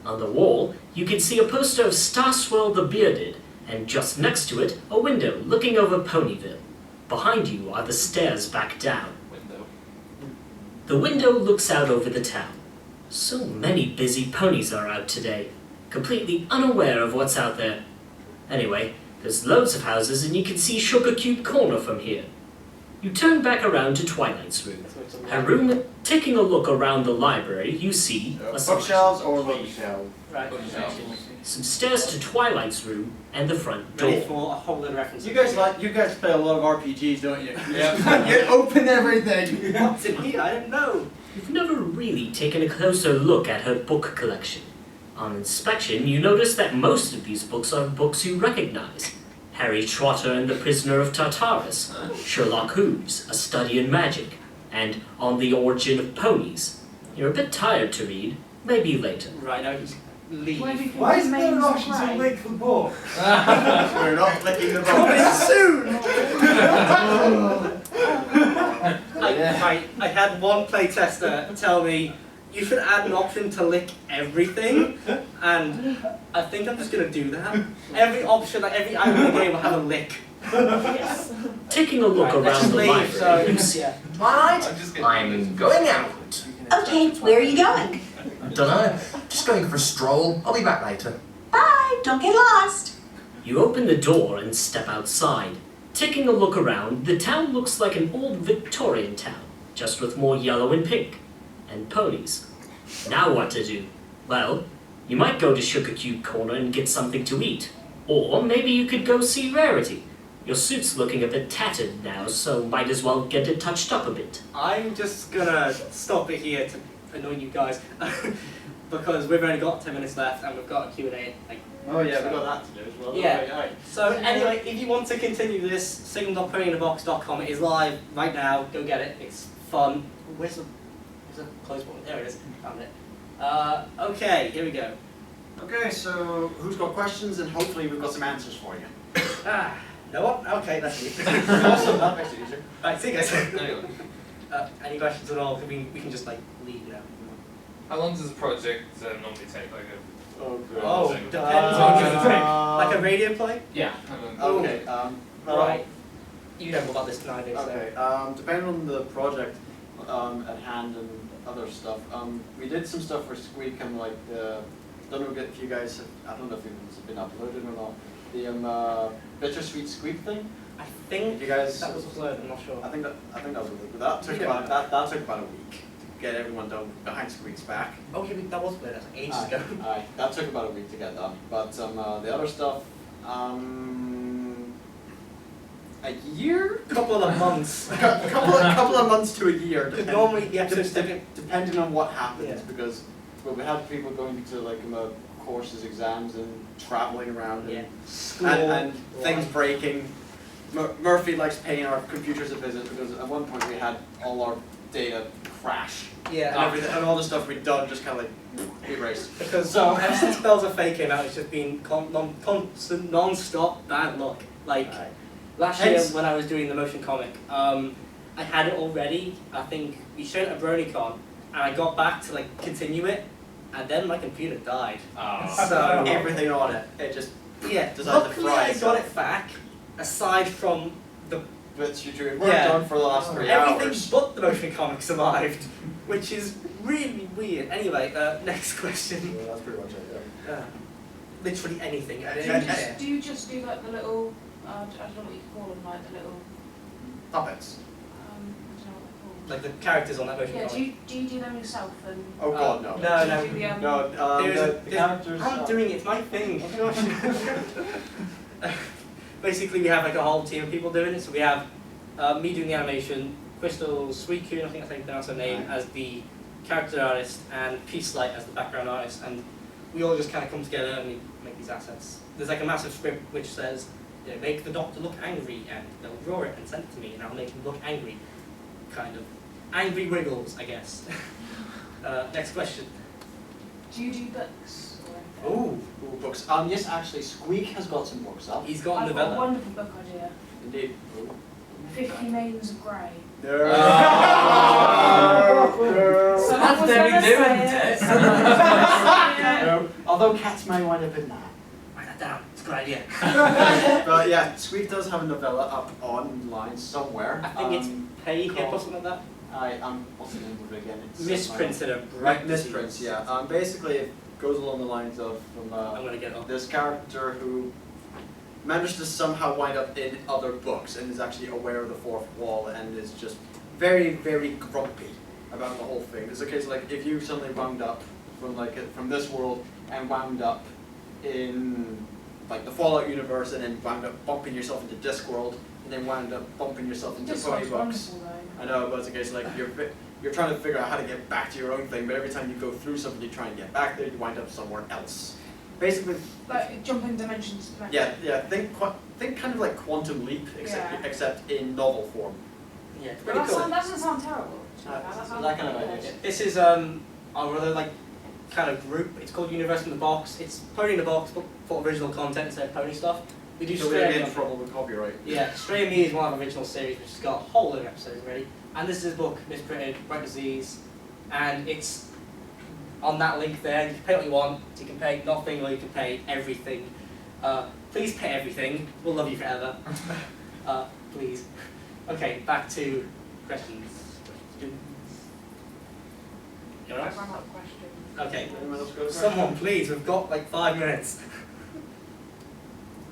On the wall, you can see a poster of Starswell the Bearded, and just next to it, a window looking over Ponyville. Behind you are the stairs back down. The window looks out over the town. So many busy ponies are out today, completely unaware of what's out there. Anyway, there's loads of houses and you can see Sugar Cube Corner from here. You turn back around to Twilight's room. Her room, taking a look around the library, you see a bookshelves or bookshelves? Right. some stairs to Twilight's room and the front door. Ready for a whole lot of references. You guys play a lot of RPGs, don't you? Yeah. You open everything. What's in here? I don't know. You've never really taken a closer look at her book collection. On inspection, you notice that most of these books are books you recognize. Harry Trotter and the Prisoner of Tartarus, Sherlock Holmes, A Study in Magic, and On the Origin of Ponies. You're a bit tired to read, maybe later. Right, now just leave. Why is there an option to lick the book? We're not licking the book. Coming soon! I had one playtester tell me you should add an option to lick everything, and I think I'm just gonna do that. Every option, like every item in the game will have a lick. Yes. Taking a look around the library, you see. Right, I'm going out. Okay, where are you going? I don't know. Just going for a stroll. I'll be back later. Bye, don't get lost. You open the door and step outside. Taking a look around, the town looks like an old Victorian town, just with more yellow and pink. And ponies. Now what to do? Well, you might go to Sugar Cube Corner and get something to eat. Or maybe you could go see Rarity. Your suit's looking a bit tattered now, so might as well get it touched up a bit. I'm just gonna stop it here to annoy you guys, because we've only got 10 minutes left and we've got a Q&A. Oh yeah, we've got that to do as well. Yeah. Okay, right. So anyway, if you want to continue this, signal.ponyinthebox.com is live right now. Go get it. It's fun. Where's the close button? There it is. Found it. Okay, here we go. Okay, so who's got questions? And hopefully we've got some answers for you. No one? Okay, that's me. Awesome, that makes it easier. Right, see you guys. Any questions at all? We can just like leave now. How long does a project normally take? Like a depends on like a radio play? Yeah. Okay. Right. You know more about this than I do. Okay. Depending on the project at hand and other stuff, we did some stuff for Squeak and like don't know if you guys have, I don't know if it's been uploaded or not. The bittersweet Squeak thing. I think you guys. that was uploaded. I'm not sure. I think that was uploaded, but that took about a week to get everyone done behind Squeak's back. Oh yeah, that was uploaded ages ago. Aye, that took about a week to get done. But the other stuff, a year? Couple of months. a couple of months to a year. Normally the episodes depending on what happens, because we had people going to like courses, exams, and traveling around, and things breaking. Murphy likes paying our computers a visit because at one point we had all our data crash. Yeah. And everything, and all the stuff we'd done just kind of like erased. Because ever since Bells of Fate came out, it's just been constant, non-stop bad luck. Like last year when I was doing the motion comic, I had it already. I think we showed it at BronyCon, and I got back to like continue it, and then my computer died. So everything on it just decided to luckily fry I itself. got it back. Aside from the bits you worked on for the last 3 hours. Everything but the motion comic survived, which is really weird. Anyway, next question. Yeah, that's pretty much it, yeah. Literally anything. Do you just do like the little, I don't know what you call them, like the little... Puppets. I don't know what they're called. Like the characters on that motion comic. Do you do them yourself? And Oh god, no. No. The characters. I'm doing it, it's my thing. Basically, we have like a whole team of people doing it. So we have me doing the animation, Crystal Sweetcoon, I think that's how you pronounce her name, as the character artist, and Peace Light as the background artist. And we all just kind of come together and we make these assets. There's like a massive script which says you know, make the Doctor look angry, and they'll draw it and send it to me, and I'll make him look angry. Kind of. Angry wiggles, I guess. Next question. Do you do books? Ooh, books. Yes, actually, Squeak has got some books up. He's got a I've got a novella. wonderful book idea. Indeed. 50 Maidens of Grey. No. So that was never said. No. Although cats may wind up in that. Write that down. It's a good idea. But yeah, Squeak does have a novella up online somewhere. I think it's Pay Hip or something like that. What's the name of it again? It's Misprints at a bright Misprints, yeah. Basically, it goes along the lines of I'm gonna get this character who managed to somehow wind up in other books and is actually aware of the fourth wall and is just very, very grumpy about the whole thing. It's a case of like if you suddenly wound up from this world and wound up in like the Fallout universe and then wound up bumping yourself into Discworld and then wound up bumping yourself into Pony Books. I know, but it's a case of like you're trying to figure out how to get back to your own thing, but every time you go through something you try and get back there, you wind up somewhere else. Basically, like jumping dimensions. Yeah. Think kind of like Quantum Leap, except in novel form. Yeah, it's But pretty cool. that doesn't sound terrible. That kind of idea. This is our other like kind of group. It's called Universe in the Box. It's Pony in the Box, but for original content instead of pony stuff. We do So we're Stray getting in Me. trouble with copyright. Yeah, Stray Me is one of the original series, which has got a whole load of episodes already. And this is his book, Misprinted, Bright Disease, and it's on that link there. You can pay what you want. You can pay nothing, or you can pay everything. Please pay everything. We'll love you forever. Please. Okay, back to questions. Anyone else? Run out of questions. Okay. Anyone else go? Someone, please. We've got like 5 minutes.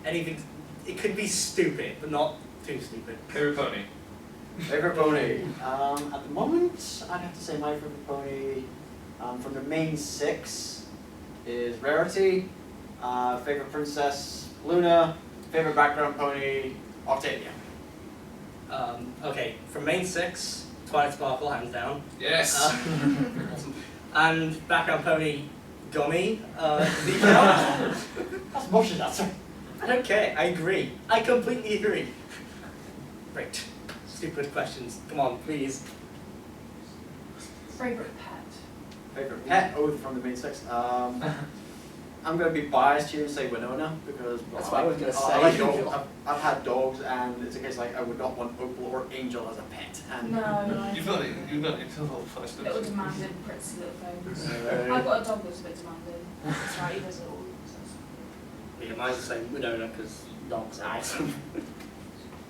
Anything. It could be stupid, but not too stupid. Favorite pony? Favorite pony? At the moment, I'd have to say my favorite pony from the main 6 is Rarity. Favorite princess, Luna. Favorite background pony, Octavia. Okay, from main 6, Twilight Sparkle, hands down. Yes. Awesome. And background pony, Gummy. That's bullshit, that's right. I don't care, I agree. I completely agree. Great. Stupid questions. Come on, please. Favorite pet? Favorite pet? Oh, from the main 6. I'm going to be biased here and say Winona because That's what I was gonna say. I like dogs. I've had dogs, and it's a case like I would not want Opal or Angel as a pet. And No. You've got it till all first. Little demanding, pretty little things. Uh, I've got a dog that's a bit demanding. That's right, he does it all. Yeah, mine's the same Winona because dogs are awesome.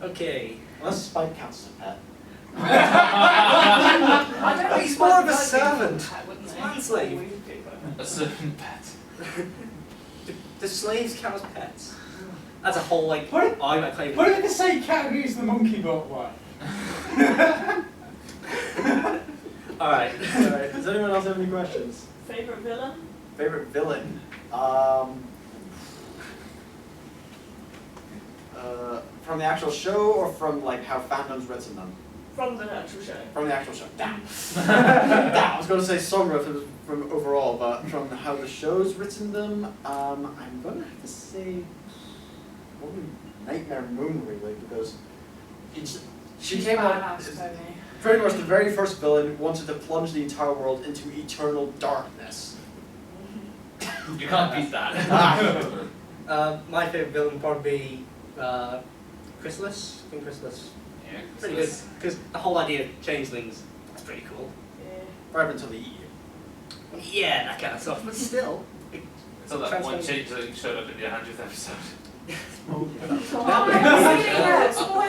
Okay. Unless Spike counts as a pet. I don't know. He's more of a servant. He's one slave. A servant pet. Do slaves count as pets? That's a whole like Put it- argument claim. Put it in the same category as the monkey boat one. Alright. Does anyone else have any questions? Favorite villain? Favorite villain? From the actual show or from like how fandom's written them? From the actual show. From the actual show. Damn. Damn. I was going to say Sombra if it was from overall, but from how the show's written them, I'm going to have to say probably Nightmare Moon really because she came out. Pretty much the very first villain wanted to plunge the entire world into eternal darkness. You can't beat that. My favourite villain would probably be Chrysalis. I think Chrysalis. Yeah, Pretty good. Because the whole idea of changelings, that's pretty cool. Right until they eat you. Yeah, that kind of stuff, but still. So that one change that showed up in the 100th episode.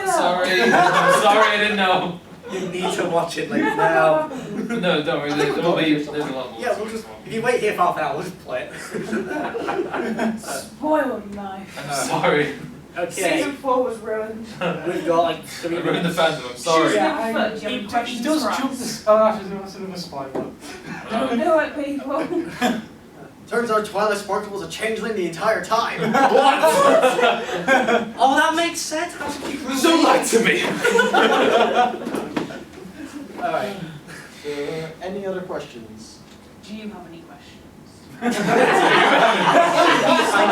Sorry, I'm sorry, I didn't know. You need to watch it like now. No, don't worry, there's a lot more. Yeah, we'll just, if you wait here for half an hour, we'll just play it. Spoiled life. I'm sorry. Okay. Season 4 was ruined. We've got like 3 I ruined the fandom, I'm sorry. Yeah, he does jump the... Oh, actually, that's another spoiler. Don't do it, people. Turns out Twilight Sparkle was a changeling the entire time. What? Oh, that makes sense. How should you Don't lie to me. Alright. Any other questions? Do you have any questions? I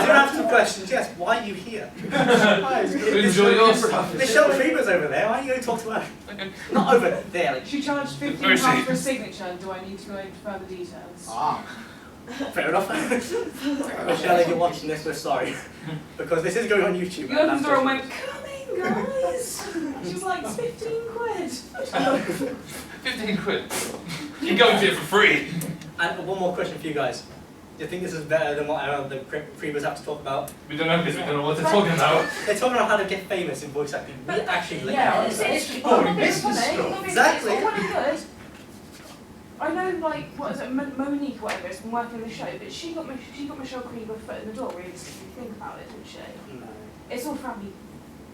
do have some questions, yes. Why are you here? Enjoy your stuff. Michelle Freeman's over there. Why are you going to talk to her? Not over there. Like, She charged £15 for a signature. Do I need to go into further details? ah. Fair enough. Michelle, if you're watching this, we're sorry. Because this is going on YouTube. You opened the door and went, come in, guys. She was like, it's 15 quid. 15 quid. You can go and do it for free. And one more question for you guys. Do you think this is better than what the Creepers have to talk about? We don't know because we don't know what they're talking about. They're talking about how to get famous in voice acting. We actually like Yeah, how it's to- not business funny. stuff. Not Exactly. It's all well and good. I know, like, what is it, Monique, whatever, has been working the show, but she got Michelle Creeper foot in the door, realistically, think about it, didn't she? No. It's all family.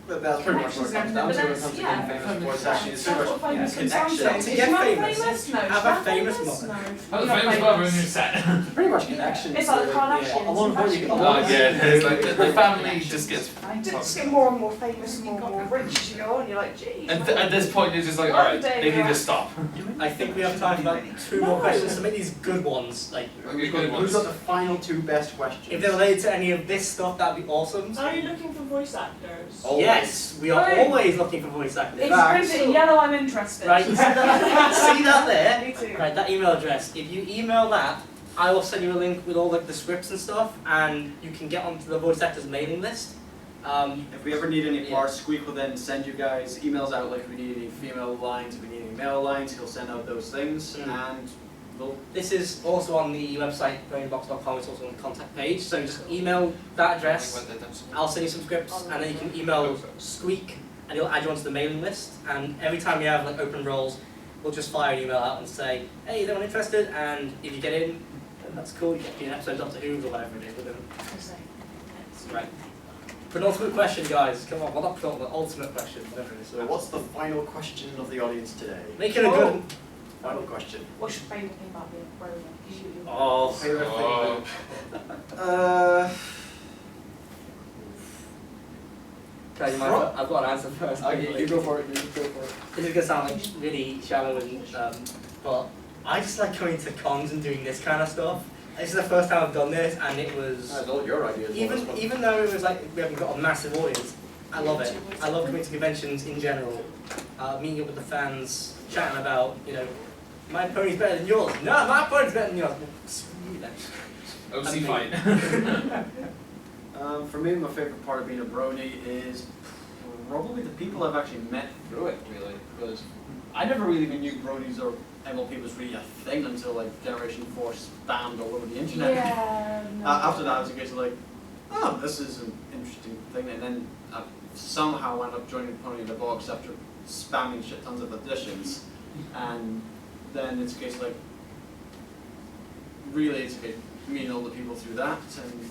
But that's pretty much what it comes down to when it comes to being famous voice acting. It's pretty much connection. To get famous, No. have a famous mother. No. Have a famous mother in your set. Pretty much connection. It's like the Kardashians. A lot of what you It's like the family just gets. Just get more and more famous and more rich as you go on, you're like, geez. At this point, you're just like, alright, they need to stop. I think we have time for like 2 more questions, so make these good ones. Like, Okay, good Who's ones. got the final 2 best questions? if they're related to any of this stuff, that'd be awesome. Are you looking for voice actors? Yes, we are always looking for voice actors. It's printed in yellow, I'm interested. Right, see that there? Me too. Right, that email address. If you email that, I will send you a link with all like the scripts and stuff, and you can get onto the voice actors mailing list. If we ever need any parts, Squeak will then send you guys emails out like if we need any female lines, if we need any male lines, he'll send out those things, and we'll... This is also on the website, brainbox.com, it's also on the contact page, so just email that address, I'll send you some scripts, and then you can email Squeak, and he'll add you onto the mailing list, and every time we have like open roles, we'll just fire an email out and say, hey, is anyone interested? And if you get in, then that's cool, you get an episode of Doctor Who or whatever it is with them. Right. Penultimate question, guys. Come on, well not penultimate, ultimate question, whatever it is. So what's the final question of the audience today? Make it a good one. Final question. What's your favourite thing about being a Brony? Oh, Favourite Oh. Okay, you might, I've got an answer first. You go for it, you go for it. This is going to sound like really shallow, and, but I just like going to cons and doing this kind of stuff. This is the first time I've done this, and it was... That's all your ideas. Even though it was like, we haven't got a massive audience, I love it. I love coming to conventions in general, meeting up with the fans, chatting about, you know, my pony's better than yours. No, my pony's better than yours. Well, screw that. OC fight. For me, my favourite part of being a Brony is probably the people I've actually met through it, really, because I never really even knew Bronies or MLP was really a thing until like Generation 4 spammed all over the internet. Yeah, no. After that, it was a case of like, oh, this is an interesting thing, and then I somehow wound up joining Pony in the Box after spamming shit tons of editions, and then it's a case of like, really, it's a case of meeting all the people through that, and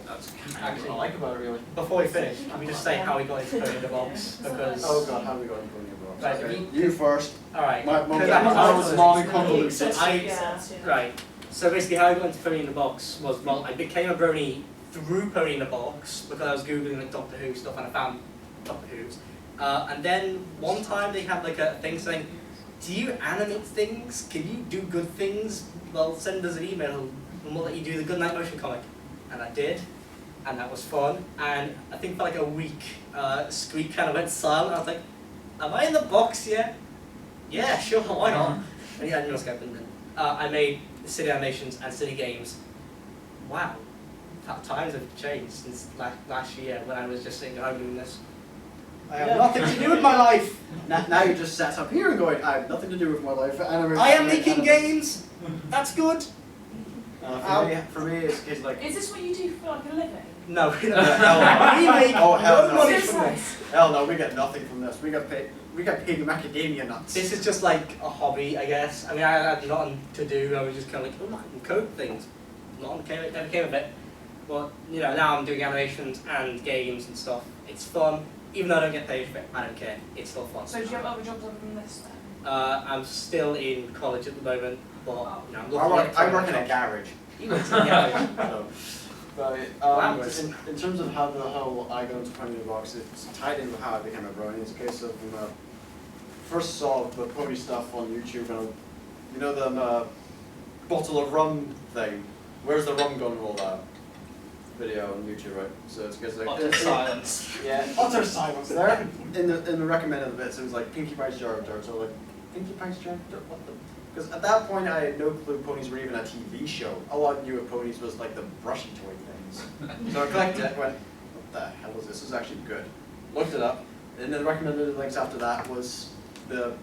that's actually what I like about it, really. Before we finish, let me just say how we got into Pony in the Box, because... Oh god, how do we go into Pony in the Box? Right, Okay. you- You first. Alright. My Because I was long and convoluted. Right. So basically how I got into Pony in the Box was, well, I became a Brony through Pony in the Box because I was Googling like Doctor Who stuff and I found Doctor Who's. And then one time they had like a thing saying, do you animate things? Can you do good things? Well, send us an email and we'll let you do the Good Night Motion comic. And I did. And that was fun. And I think for like a week, Squeak kind of went silent. I was like, am I in the box yet? Yeah, sure, why not? And he had no scope, and then I made City Animations and City Games. Wow, times have changed since last year when I was just sitting at home doing this. I have nothing to do with my life. Now you just sat up here and going, I have nothing to do with my life. I am making games. That's good. For me, it's a case of like. Is this what you do for like a living? No, we make Oh hell no no! money from this. Hell no, we get nothing from this. We got paid. We got paid macadamia nuts. This is just like a hobby, I guess. I mean, I had nothing to do. I was just kind of like, oh, I can code things. Never came of it. But you know, now I'm doing animations and games and stuff. It's fun. Even though I don't get paid for it, I don't care. It's still fun. So do you have other jobs other than this then? I'm still in college at the moment, but you know, I'm looking I work in a garage. You work in a garage. So, but in terms of how the hell I got into Pony in the Box, it's tied in with how I became a Brony. It's a case of when I first saw the Pony stuff on YouTube, and you know the bottle of rum thing. Where's the rum gun rolled out? video on YouTube, right? So it's because like Utter silence. Yeah, utter silence there. In the recommended bits, it was like Pinkie Pie's Jar of Dirt. So like Pinkie Pie's Jar of Dirt. What the? Because at that point I had no clue ponies were even a TV show. All I knew of ponies was like the brushy toy things. So I clicked it, went, what the hell is this? This is actually good. Looked it up, and then the recommended links after that was the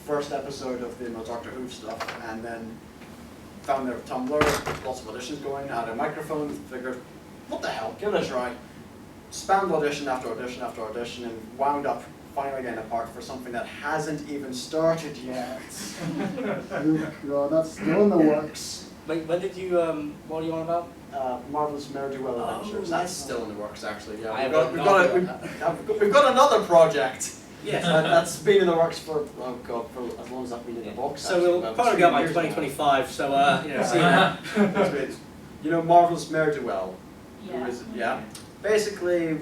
first episode of the Doctor Who stuff, and then found their Tumblr, lots of auditions going, had a microphone, figured, what the hell, give it a try. Spammed audition after audition after audition, and wound up finally getting a part for something that hasn't even started yet. Oh God, that's still in the works. Wait, when did you, what are you on about? Marvelous Ne'er-Do-Well Adventures. That's still in the works, actually. Yeah, we've got another project. Yes. That's been in the works for, oh God, for as long as I've been in the box. So we'll probably go by 2025, so, you know, see that. You know Marvelous Ne'er-Do-Well? Yeah. Who is it? Yeah. Basically,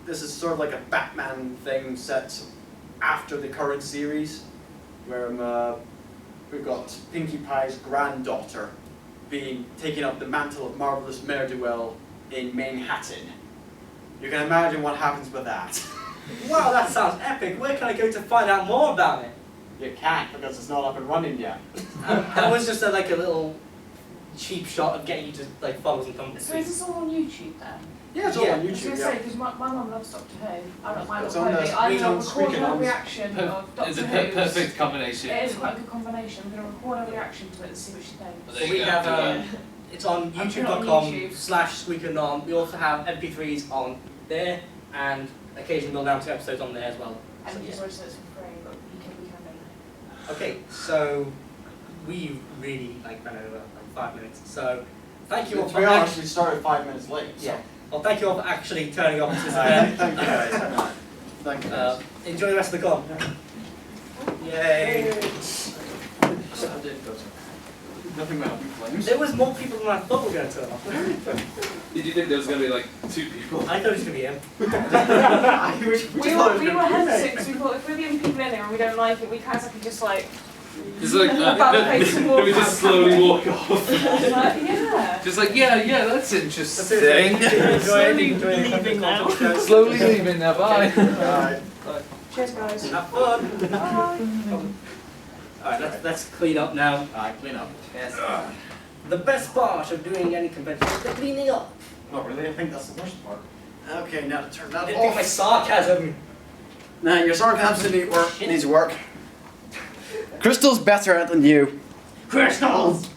this is sort of like a Batman thing set after the current series, where we've got Pinkie Pie's granddaughter taking up the mantle of Marvelous Ne'er-Do-Well in Manhattan. You can imagine what happens with that. Wow, that sounds epic. Where can I go to find out more about it? You can't, because it's not up and running yet. That was just like a little cheap shot of getting you to like follow some companies. So is this all on YouTube then? Yeah, it's all on I was YouTube. going to say, because my mum loves Doctor Who. I don't mind It's Doctor on Who. the I'm screen going on to record Squeaking a Ons. reaction of Doctor It's a Who. perfect combination. It is quite a good combination. I'm going to record a reaction to it and see what she thinks. So we have, it's on I'm putting it on YouTube. youtube.com/squeakernon. We also have MP3s on there, and occasionally we'll down to episodes on there as well. And So, you yeah. just watch it for free, but we can make it. Okay, so we really like ran over like 5 minutes. So thank you all To for be honest, we started 5 minutes late. So. Yeah. Well, thank you all for actually turning up to this Thank event. you guys. Thank you guys. Enjoy the rest of the con. Yay! Nothing went up in flames. There was more people than I thought were going to turn up. Did you think there was going to be like 2 people? I thought it was going to be him. We were hesitant because we thought if we're the only people in here and we don't like it, we kind of just like. Just like, face and walk we just out. slowly walk off. Yeah. Just like, yeah, that's interesting. Slowly leaving now. Slowly leaving now, bye. Alright. Cheers, guys. Have fun. Bye. Alright, let's clean up now. Alright, clean up. Yes. The best part of doing any convention is the cleaning up. Not really, I think that's the worst part. Okay, now to turn that I didn't think my off. sarcasm. Nah, your sarcasm needs work. Crystal's better at it than you. Crystals!